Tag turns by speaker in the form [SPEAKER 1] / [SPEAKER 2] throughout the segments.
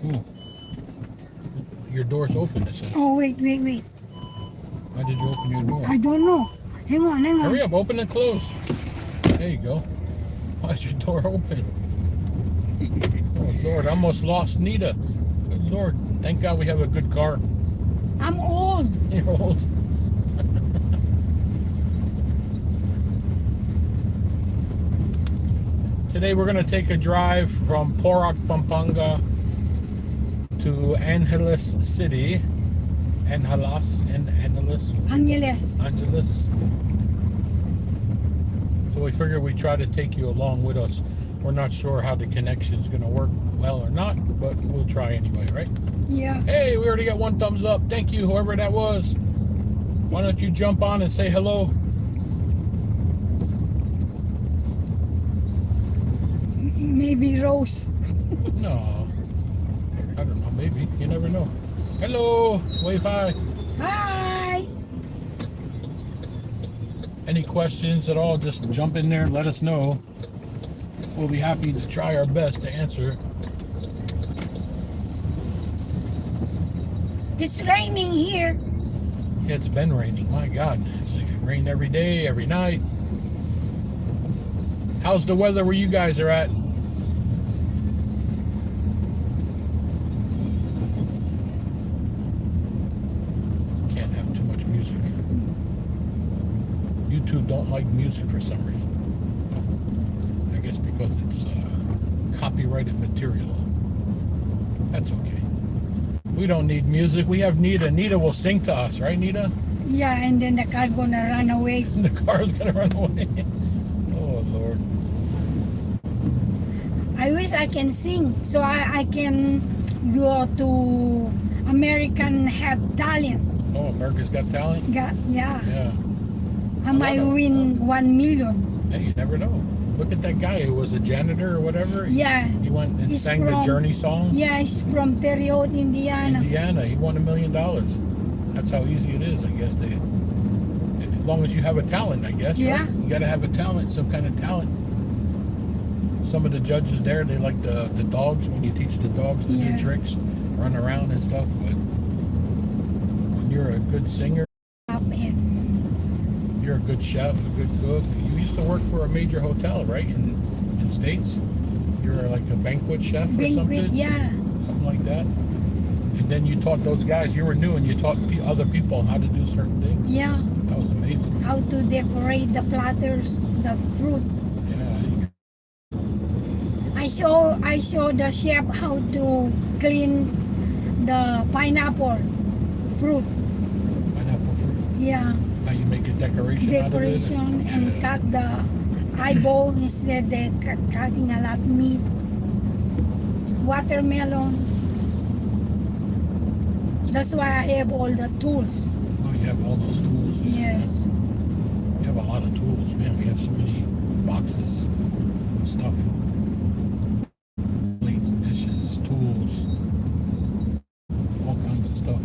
[SPEAKER 1] Ooh. Your door's open, it says.
[SPEAKER 2] Oh, wait.
[SPEAKER 1] Why did you open your door?
[SPEAKER 2] I don't know. Hang on.
[SPEAKER 1] Hurry up, open and close. There you go. Why is your door open? Oh, Lord, I almost lost Nita. Good Lord. Thank God we have a good car.
[SPEAKER 2] I'm old.
[SPEAKER 1] You're old. Today we're going to take a drive from Kapampangan to Angeles City. Angeles. So we figured we'd try to take you along with us. We're not sure how the connection's going to work well or not, but we'll try anyway, right?
[SPEAKER 2] Yeah.
[SPEAKER 1] Hey, we already got one thumbs up. Thank you, whoever that was. Why don't you jump on and say hello?
[SPEAKER 2] Maybe Rose.
[SPEAKER 1] No. I don't know, maybe. You never know. Hello. Wave hi.
[SPEAKER 2] Hi.
[SPEAKER 1] Any questions at all, just jump in there and let us know. We'll be happy to try our best to answer.
[SPEAKER 2] It's raining here.
[SPEAKER 1] Yeah, it's been raining. My God. It's like rain every day, every night. How's the weather where you guys are at? Can't have too much music. YouTube don't like music for some reason. I guess because it's copyrighted material. That's okay. We don't need music. We have Nita. Nita will sing to us, right, Nita?
[SPEAKER 2] Yeah, and then the car gonna run away.
[SPEAKER 1] The car's gonna run away. Oh, Lord.
[SPEAKER 2] I wish I can sing so I can go to American Have Talent.
[SPEAKER 1] Oh, America's Got Talent?
[SPEAKER 2] Yeah.
[SPEAKER 1] Yeah.
[SPEAKER 2] I might win 1 million.
[SPEAKER 1] Hey, you never know. Look at that guy who was a janitor or whatever.
[SPEAKER 2] Yeah.
[SPEAKER 1] He went and
[SPEAKER 2] He's
[SPEAKER 1] sang the Journey song.
[SPEAKER 2] Yeah, he's from Terre Haute, Indiana.
[SPEAKER 1] He won $1 million. That's how easy it is, I guess. As long as you have a talent, I guess.
[SPEAKER 2] Yeah.
[SPEAKER 1] Right? You got to have a talent, some kind of talent. Some of the judges there, they like the dogs, when you teach the dogs to do tricks, run around and stuff. But when you're a good singer, you're a good chef, a good cook. You used to work for a major hotel, right? In States? You're like a banquet chef or something?
[SPEAKER 2] Yeah.
[SPEAKER 1] Something like that. And then you taught those guys, you were new, and you taught other people how to do certain things.
[SPEAKER 2] Yeah.
[SPEAKER 1] That was amazing.
[SPEAKER 2] How to decorate the platters, the fruit.
[SPEAKER 1] Yeah.
[SPEAKER 2] I show the chef how to clean the pineapple fruit.
[SPEAKER 1] Pineapple fruit.
[SPEAKER 2] Yeah.
[SPEAKER 1] How you make a decoration out of it.
[SPEAKER 2] And cut the eyeball instead of cutting a lot meat. Watermelon. That's why I have all the tools.
[SPEAKER 1] Oh, you have all those tools.
[SPEAKER 2] Yes.
[SPEAKER 1] You have a lot of tools, man. We have so many boxes of stuff. Plates, dishes, tools. All kinds of stuff.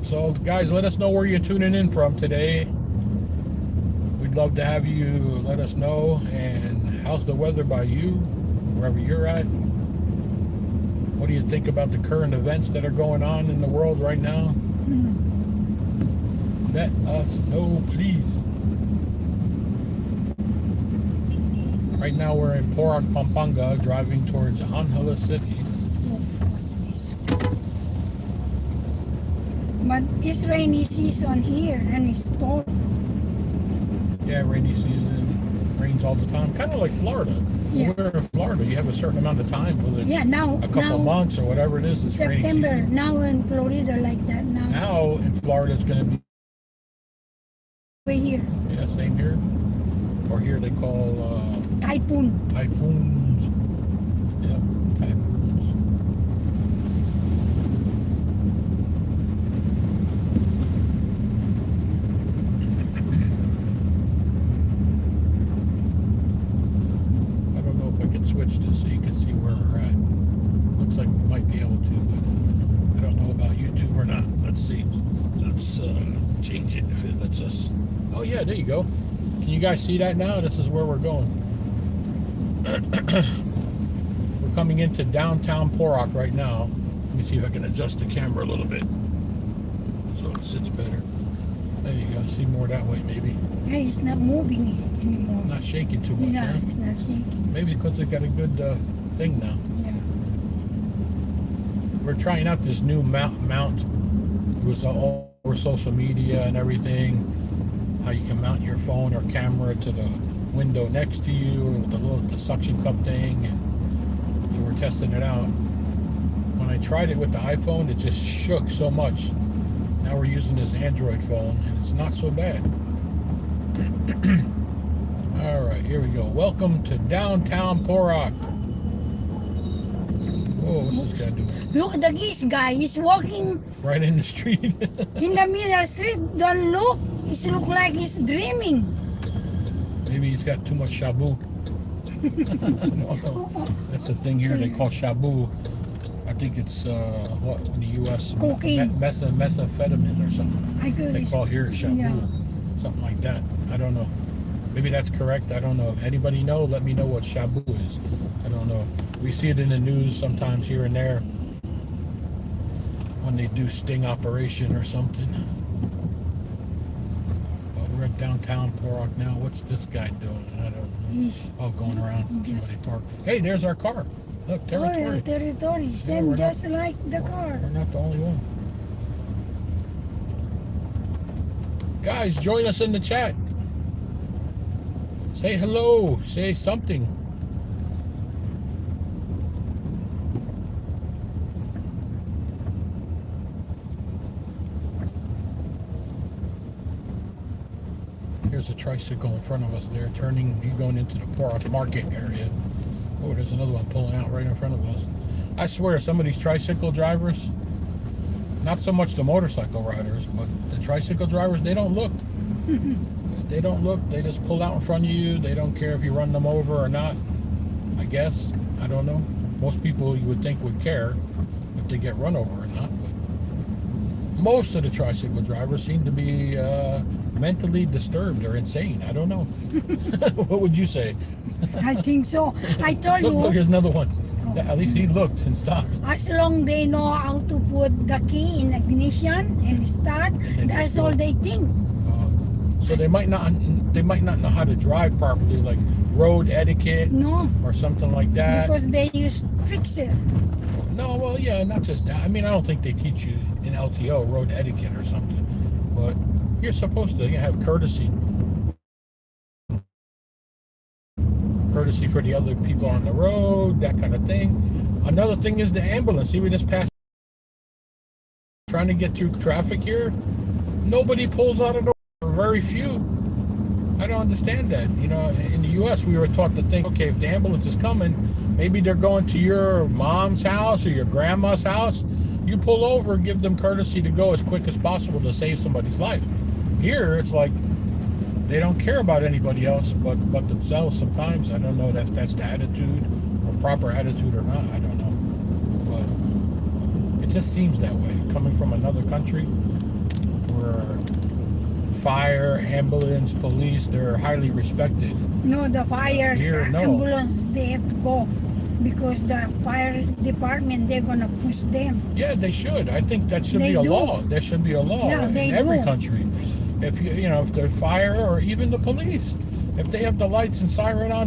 [SPEAKER 1] So, guys, let us know where you're tuning in from today. We'd love to have you let us know. And how's the weather by you, wherever you're at? What do you think about the current events that are going on in the world right now? Let us know, please. Right now we're in Kapampangan, driving towards Angeles City.
[SPEAKER 2] What's this? But it's rainy season here and it's storm.
[SPEAKER 1] Yeah, rainy season. Rains all the time. Kind of like Florida.
[SPEAKER 2] Yeah.
[SPEAKER 1] When we're in Florida, you have a certain amount of time.
[SPEAKER 2] Now
[SPEAKER 1] a couple months or whatever it is. It's
[SPEAKER 2] September.
[SPEAKER 1] rainy season.
[SPEAKER 2] Now in Florida like that now.
[SPEAKER 1] Now in Florida it's going to be.
[SPEAKER 2] We're here.
[SPEAKER 1] Yeah, same here. Or here they call
[SPEAKER 2] Typhoon.
[SPEAKER 1] typhoons. Yep, typhoons. I don't know if I can switch this so you can see where we're at. Looks like we might be able to, but I don't know about YouTube or not. Let's see. Let's change it if it lets us. Oh yeah, there you go. Can you guys see that now? This is where we're going. We're coming into downtown Porok right now. Let me see if I can adjust the camera a little bit so it sits better. There you go. See more that way, maybe.
[SPEAKER 2] Hey, it's not moving anymore.
[SPEAKER 1] Not shaking too much,
[SPEAKER 2] Yeah,
[SPEAKER 1] huh?
[SPEAKER 2] it's not shaking.
[SPEAKER 1] Maybe because they got a good thing now.
[SPEAKER 2] Yeah.
[SPEAKER 1] We're trying out this new mount. It was all over social media and everything. How you can mount your phone or camera to the window next to you with the suction cup thing, and so we're testing it out. When I tried it with the iPhone, it just shook so much. Now we're using this Android phone, and it's not so bad. All right, here we go. Welcome to downtown Porok. Whoa, what's this guy doing?
[SPEAKER 2] Look at this guy. He's walking
[SPEAKER 1] Right in the street.
[SPEAKER 2] in the middle street. Don't look. It looks like he's dreaming.
[SPEAKER 1] Maybe he's got too much shabu. No. That's the thing here they call shabu. I think it's what in the U.S.
[SPEAKER 2] Cocaine.
[SPEAKER 1] Methamphetamine or something.
[SPEAKER 2] I could.
[SPEAKER 1] They call here shabu,
[SPEAKER 2] Yeah.
[SPEAKER 1] something like that. I don't know. Maybe that's correct. I don't know. If anybody know? Let me know what shabu is. I don't know. We see it in the news sometimes here and there when they do sting operation or something. But we're at downtown Porok now. What's this guy doing? I don't know.
[SPEAKER 2] He's
[SPEAKER 1] Oh, going around. Somebody parked. Hey, there's our car. Look, territory.
[SPEAKER 2] territory.
[SPEAKER 1] we're
[SPEAKER 2] Same
[SPEAKER 1] not-
[SPEAKER 2] just like the car.
[SPEAKER 1] We're not the only one. Guys, join us in the chat. Say hello. Say something. Here's a tricycle in front of us there, turning. You're going into the Porok Market area. Oh, there's another one pulling out right in front of us. I swear, some of these tricycle drivers, not so much the motorcycle riders, but the tricycle drivers, they don't look. They don't look. They just pull out in front of you. They don't care if you run them over or not. I guess. I don't know. Most people you would think would care if they get run over or not. But most of the tricycle drivers seem to be mentally disturbed or insane. I don't know. What would you say?
[SPEAKER 2] I think so. I told
[SPEAKER 1] Look,
[SPEAKER 2] you,
[SPEAKER 1] here's another one. Yeah, at least he looked and stopped.
[SPEAKER 2] as long they know how to put the key in ignition and start,
[SPEAKER 1] then
[SPEAKER 2] that's
[SPEAKER 1] just
[SPEAKER 2] all
[SPEAKER 1] go.
[SPEAKER 2] they think.
[SPEAKER 1] So they might not know how to drive properly, like road etiquette
[SPEAKER 2] No,
[SPEAKER 1] or something like that.
[SPEAKER 2] because they use fixer.
[SPEAKER 1] No, well, yeah, not just that. I mean, I don't think they teach you in LTO road etiquette or something, but you're supposed to have courtesy for the other people on the road, that kind of thing. Another thing is the ambulance. See, we just passed trying to get through traffic here. Nobody pulls out of the door, very few. I don't understand that. You know, in the U.S., we were taught to think, okay, if the ambulance is coming, maybe they're going to your mom's house or your grandma's house. You pull over, give them courtesy to go as quick as possible to save somebody's life. Here, it's like they don't care about anybody else but themselves sometimes. I don't know if that's the attitude or proper attitude or not. I don't know. But it just seems that way. Coming from another country where fire, ambulance, police, they're highly respected.
[SPEAKER 2] No, the fire
[SPEAKER 1] Here, no.
[SPEAKER 2] ambulance, they have to go because the fire department, they're gonna push them.
[SPEAKER 1] Yeah, they should. I think that should
[SPEAKER 2] They
[SPEAKER 1] be a
[SPEAKER 2] do.
[SPEAKER 1] law. There should be a law
[SPEAKER 2] Yeah,
[SPEAKER 1] in
[SPEAKER 2] they
[SPEAKER 1] every
[SPEAKER 2] do.
[SPEAKER 1] country. If if the fire or even the police, if they have the lights and siren on